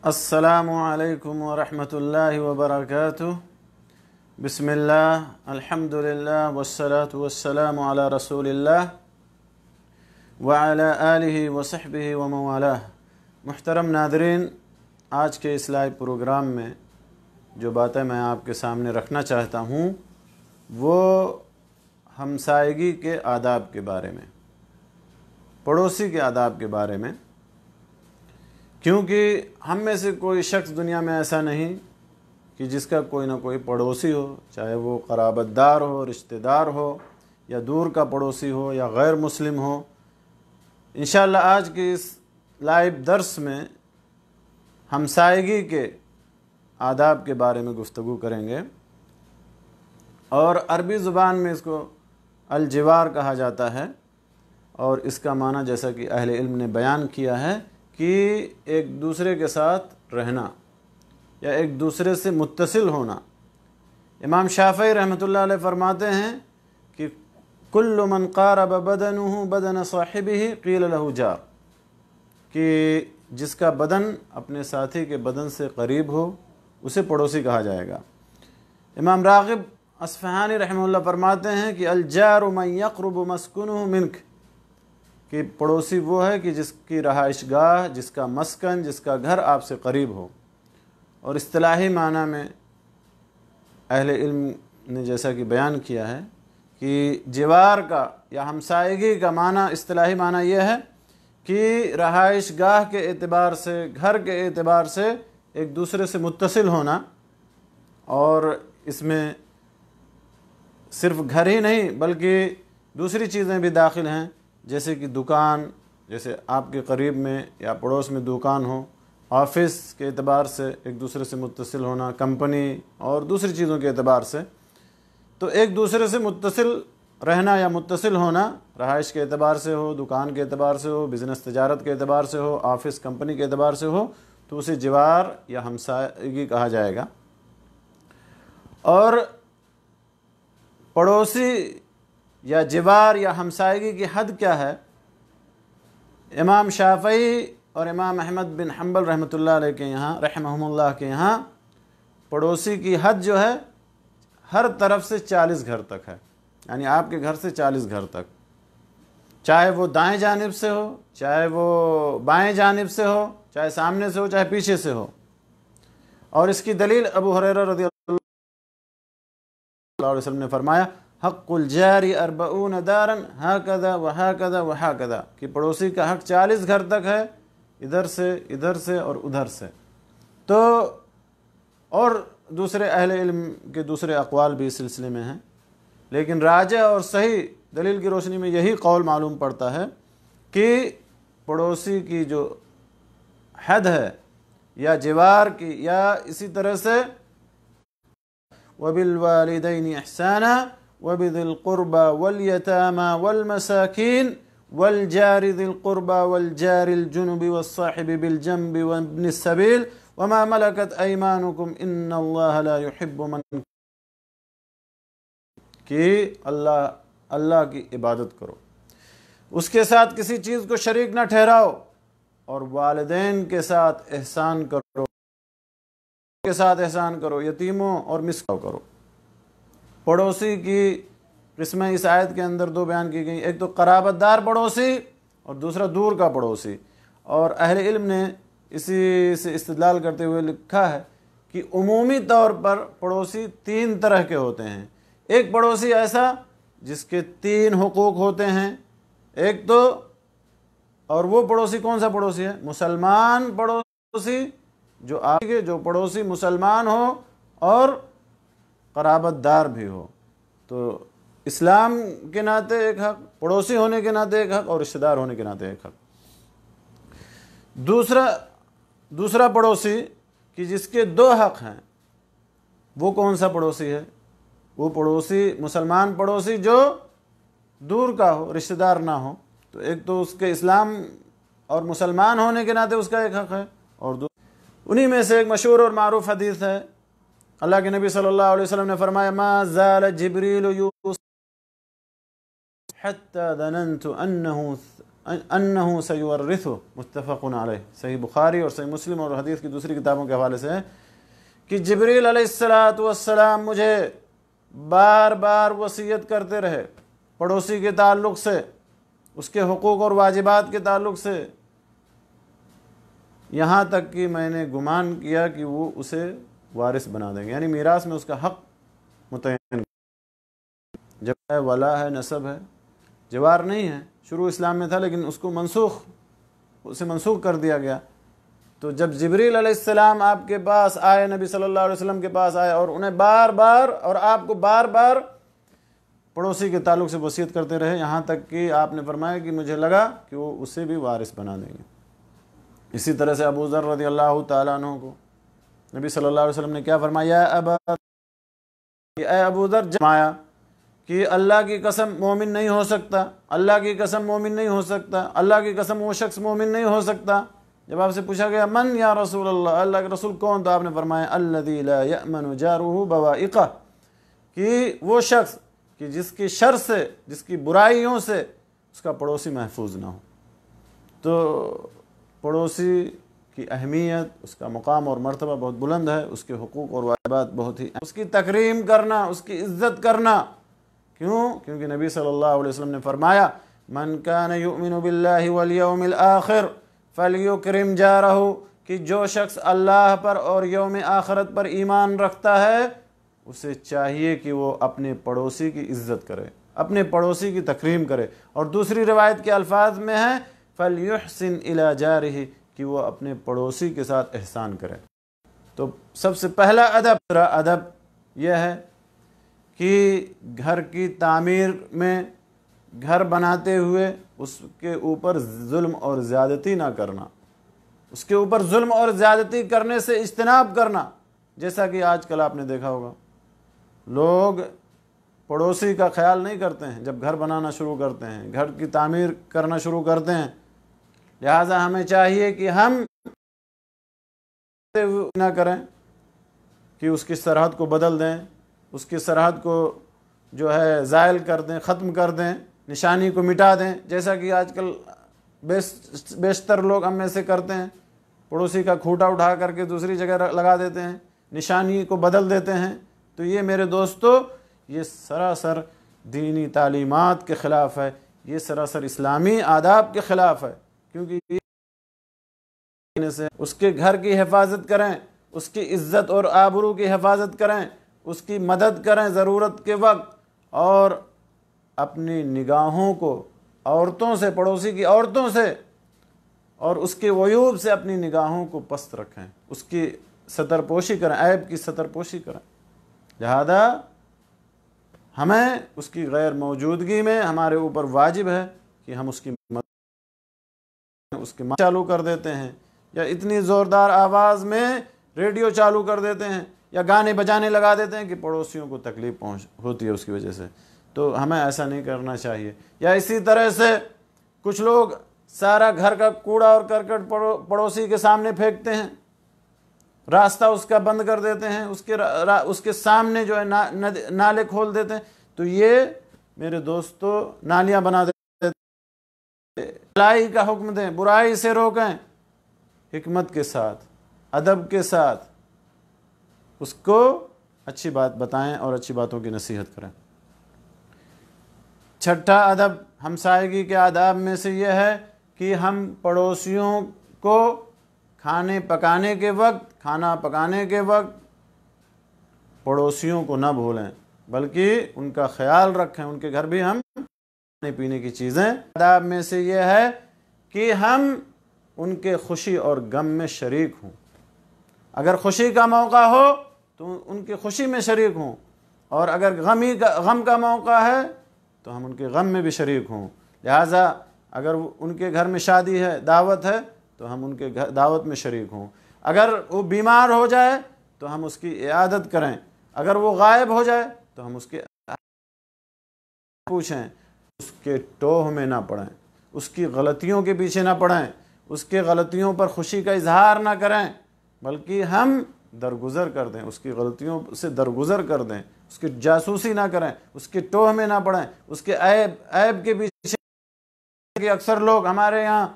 السلام علیکم ورحمۃ اللہ وبرکاتہ۔ بسم اللہ، الحمد للہ والصلاة والسلام علی رسول اللہ وعلی آلہ وصحبہ ومن والاه۔ محترم ناظرین، آج کے اس لائیو پروگرام میں جو باتیں میں آپ کے سامنے رکھنا چاہتا ہوں وہ ہمسائیگی کے آداب کے بارے میں، پڑوسی کے آداب کے بارے میں، کیونکہ ہم میں سے کوئی شخص دنیا میں ایسا نہیں کہ جس کا کوئی نہ کوئی پڑوسی ہو، چاہے وہ قرابت دار ہو، رشتہ دار ہو، یا دور کا پڑوسی ہو یا غیر مسلم ہو۔ انشاءاللہ آج کے اس لائیو درس میں ہمسائیگی کے آداب کے بارے میں گفتگو کریں گے، اور عربی زبان میں اس کو الجوار کہا جاتا ہے، اور اس کا معنی جیسا کہ اہل علم نے بیان کیا ہے کہ ایک دوسرے کے ساتھ رہنا یا ایک دوسرے سے متصل ہونا۔ امام شافعی رحمۃ اللہ علیہ فرماتے ہیں کہ کل من قارب بدنہ بدن صاحبہ قیل لہ جار، کہ جس کا بدن اپنے ساتھی کے بدن سے قریب ہو اسے پڑوسی کہا جائے گا۔ امام راغب اصفہانی رحمہ اللہ فرماتے ہیں کہ الجار من یقرب مسکنہ منک، کہ پڑوسی وہ ہے کہ جس کی رہائش گاہ، جس کا مسکن، جس کا گھر آپ سے قریب ہو۔ اور اصطلاحی معنی میں اہل علم نے جیسا کہ بیان کیا ہے کہ جوار کا یا ہمسائیگی کا معنی، اصطلاحی معنی یہ ہے کہ رہائش گاہ کے اعتبار سے، گھر کے اعتبار سے ایک دوسرے سے متصل ہونا، اور اس میں صرف گھر ہی نہیں بلکہ دوسری چیزیں بھی داخل ہیں، جیسے کہ دکان، جیسے آپ کے قریب میں یا پڑوس میں دکان ہو، آفس کے اعتبار سے ایک دوسرے سے متصل ہونا، کمپنی اور دوسری چیزوں کے اعتبار سے۔ تو ایک دوسرے سے متصل رہنا یا متصل ہونا، رہائش کے اعتبار سے ہو، دکان کے اعتبار سے ہو، بزنس تجارت کے اعتبار سے ہو، آفس کمپنی کے اعتبار سے ہو، تو اسے جوار یا ہمسائیگی کہا جائے گا۔ اور پڑوسی یا جوار یا ہمسائیگی کی حد کیا ہے؟ امام شافعی اور امام احمد بن حنبل رحمۃ اللہ علیہ کے یہاں، رحمہم اللہ کے یہاں، پڑوسی کی حد جو ہے ہر طرف سے 40 گھر تک ہے، یعنی آپ کے گھر سے 40 گھر تک، چاہے وہ دائیں جانب سے ہو، چاہے وہ بائیں جانب سے ہو، چاہے سامنے سے ہو، چاہے پیچھے سے ہو۔ اور اس کی دلیل ابو ہریرہ رضی اللہ علیہ وسلم نے فرمایا حق الجار 40 دارا ہکذا وہکذا وہکذا، کہ پڑوسی کا حق 40 گھر تک ہے، ادھر سے اور ادھر سے۔ تو اور دوسرے اہل علم کے دوسرے اقوال بھی اس سلسلے میں ہیں، لیکن راجح اور صحیح دلیل کی روشنی میں یہی قول معلوم پڑتا ہے کہ پڑوسی کی جو حد ہے یا جوار کی، یا اسی طرح سے وَبِالْوَالِدَيْنِ إِحْسَانًا وَبِذِي الْقُرْبَى وَالْيَتَامَى وَالْمَسَاكِينِ وَالْجَارِ ذِي الْقُرْبَى وَالْجَارِ الْجُنُبِ وَالصَّاحِبِ بِالْجَنبِ وَابْنِ السَّبِيلِ وَمَا مَلَكَتْ أَيْمَانُكُمْ إِنَّ اللَّهَ لَا يُحِبُّ مَنْ، کہ اللہ کی عبادت کرو، اس کے ساتھ کسی چیز کو شریک نہ ٹھہراؤ، اور والدین کے ساتھ احسان کرو، یتیموں اور مسکینوں کرو۔ پڑوسی کی قسمیں اس آیت کے اندر 2 بیان کی گئی، ایک تو قرابت دار پڑوسی اور دوسرا دور کا پڑوسی۔ اور اہل علم نے اسی سے استدلال کرتے ہوئے لکھا ہے کہ عمومی طور پر پڑوسی 3 طرح کے ہوتے ہیں۔ ایک پڑوسی ایسا جس کے 3 حقوق ہوتے ہیں، ایک تو، اور وہ پڑوسی کون سا پڑوسی ہے؟ مسلمان پڑوسی، جو آپ کے جو پڑوسی مسلمان ہو اور قرابت دار بھی ہو، تو اسلام کے ناطے ایک حق، پڑوسی ہونے کے ناطے ایک حق، اور رشتہ دار ہونے کے ناطے ایک حق۔ دوسرا پڑوسی کہ جس کے 2 حق ہیں، وہ کون سا پڑوسی ہے؟ وہ پڑوسی مسلمان پڑوسی جو دور کا ہو، رشتہ دار نہ ہو۔ تو ایک تو اس کے اسلام اور مسلمان ہونے کے ناطے اس کا ایک حق ہے، اور انہی میں سے ایک مشہور اور معروف حدیث ہے، اللہ کے نبی صلی اللہ علیہ وسلم نے فرمایا ما زال جبریل یوصی حتی ظننت انہ سیورثہ متفق علیہ، صحیح بخاری اور صحیح مسلم اور حدیث کی دوسری کتابوں کے حوالے سے ہے کہ جبریل علیہ السلام مجھے بار بار وصیت کرتے رہے پڑوسی کے تعلق سے، اس کے حقوق اور واجبات کے تعلق سے، یہاں تک کہ میں نے گمان کیا کہ وہ اسے وارث بنا دیں گے، یعنی میراث میں اس کا حق متعین، جب ہے ولا ہے، نسب ہے، جوار نہیں ہے، شروع اسلام میں تھا لیکن اسے منسوخ کر دیا گیا۔ تو جب جبریل علیہ السلام آپ کے پاس آئے، نبی صلی اللہ علیہ وسلم کے پاس آئے اور انہیں بار بار اور آپ کو بار بار پڑوسی کے تعلق سے وصیت کرتے رہے، یہاں تک کہ آپ نے فرمایا کہ مجھے لگا کہ وہ اسے بھی وارث بنا دیں گے۔ اسی طرح سے ابو ذر رضی اللہ تعالیٰ عنہ کو نبی صلی اللہ علیہ وسلم نے کیا فرمایا، اے ابو ذر، جمایا کہ اللہ کی قسم مومن نہیں ہو سکتا، اللہ کی قسم مومن نہیں ہو سکتا، اللہ کی قسم وہ شخص مومن نہیں ہو سکتا۔ جب آپ سے پوچھا گیا من یا رسول اللہ، اللہ کے رسول کون، تو آپ نے فرمایا الذی لا یأمن جارہ بوائقہ، کہ وہ شخص کہ جس کی شر سے، جس کی برائیوں سے اس کا پڑوسی محفوظ نہ ہو۔ تو پڑوسی کی اہمیت، اس کا مقام اور مرتبہ بہت بلند ہے، اس کے حقوق اور واجبات بہت ہی، اس کی تکریم کرنا، اس کی عزت کرنا۔ کیونکہ نبی صلی اللہ علیہ وسلم نے فرمایا من کان یؤمن باللہ والیوم الآخر فلیکرم جارہ، کہ جو شخص اللہ پر اور یوم آخرت پر ایمان رکھتا ہے اسے چاہیے کہ وہ اپنے پڑوسی کی عزت کرے، اپنے پڑوسی کی تکریم کرے۔ اور دوسری روایت کے الفاظ میں ہے فلیحسن الی جارہ، کہ وہ اپنے پڑوسی کے ساتھ احسان کرے۔ تو سب سے پہلا ادب یہ ہے کہ گھر کی تعمیر میں، گھر بناتے ہوئے اس کے اوپر ظلم اور زیادتی نہ کرنا، اس کے اوپر ظلم اور زیادتی کرنے سے اجتناب کرنا۔ جیسا کہ آج کل آپ نے دیکھا ہوگا لوگ پڑوسی کا خیال نہیں کرتے ہیں جب گھر بنانا شروع کرتے ہیں، گھر کی تعمیر کرنا شروع کرتے ہیں۔ لہٰذا ہمیں چاہیے کہ ہم نہ کریں کہ اس کی سرحد کو بدل دیں، اس کی سرحد کو جو ہے زائل کر دیں، ختم کر دیں، نشانی کو مٹا دیں، جیسا کہ آج کل بیشتر لوگ ہم میں سے کرتے ہیں۔ پڑوسی کا کھوٹا اٹھا کر کے دوسری جگہ لگا دیتے ہیں، نشانی کو بدل دیتے ہیں۔ تو یہ میرے دوستو، یہ سراسر دینی تعلیمات کے خلاف ہے، یہ سراسر اسلامی آداب کے خلاف ہے، کیونکہ اس کے گھر کی حفاظت کریں، اس کی عزت اور آبرو کی حفاظت کریں، اس کی مدد کریں ضرورت کے وقت، اور اپنی نگاہوں کو عورتوں سے، پڑوسی کی عورتوں سے اور اس کے عیوب سے اپنی نگاہوں کو پست رکھیں، اس کی ستر پوشی کریں، عیب کی ستر پوشی کریں۔ لہذا ہمیں اس کی غیر موجودگی میں ہمارے اوپر واجب ہے کہ ہم اس کی چالو کر دیتے ہیں، یا اتنی زوردار آواز میں ریڈیو چالو کر دیتے ہیں، یا گانے بجانے لگا دیتے ہیں کہ پڑوسیوں کو تکلیف ہوتی ہے اس کی وجہ سے۔ تو ہمیں ایسا نہیں کرنا چاہیے۔ یا اسی طرح سے کچھ لوگ سارا گھر کا کوڑا اور کرکٹ پڑوسی کے سامنے پھینکتے ہیں، راستہ اس کا بند کر دیتے ہیں، اس کے سامنے جو ہے نالے کھول دیتے ہیں۔ تو یہ میرے دوستو نالیاں بنا دیتے ہیں۔ بھلائی کا حکم دیں، برائی سے روکیں، حکمت کے ساتھ، ادب کے ساتھ اس کو اچھی بات بتائیں اور اچھی باتوں کی نصیحت کریں۔ چھٹا ادب ہمسائیگی کے آداب میں سے یہ ہے کہ ہم پڑوسیوں کو کھانا پکانے کے وقت پڑوسیوں کو نہ بھولیں، بلکہ ان کا خیال رکھیں، ان کے گھر بھی ہم کھانے پینے کی چیزیں۔ آداب میں سے یہ ہے کہ ہم ان کے خوشی اور غم میں شریک ہوں۔ اگر خوشی کا موقع ہو تو ان کی خوشی میں شریک ہوں، اور اگر غم کا موقع ہے تو ہم ان کے غم میں بھی شریک ہوں۔ لہٰذا اگر ان کے گھر میں شادی ہے، دعوت ہے، تو ہم ان کے دعوت میں شریک ہوں۔ اگر وہ بیمار ہو جائے تو ہم اس کی عیادت کریں، اگر وہ غائب ہو جائے تو ہم اس کے پوچھیں، اس کے ٹوہ میں نہ پڑیں، اس کی غلطیوں کے پیچھے نہ پڑیں، اس کے غلطیوں پر خوشی کا اظہار نہ کریں، بلکہ ہم درگزر کر دیں، اس کی غلطیوں سے درگزر کر دیں، اس کی جاسوسی نہ کریں، اس کے ٹوہ میں نہ پڑیں، اس کے عیب کے پیچھے کہ اکثر لوگ ہمارے یہاں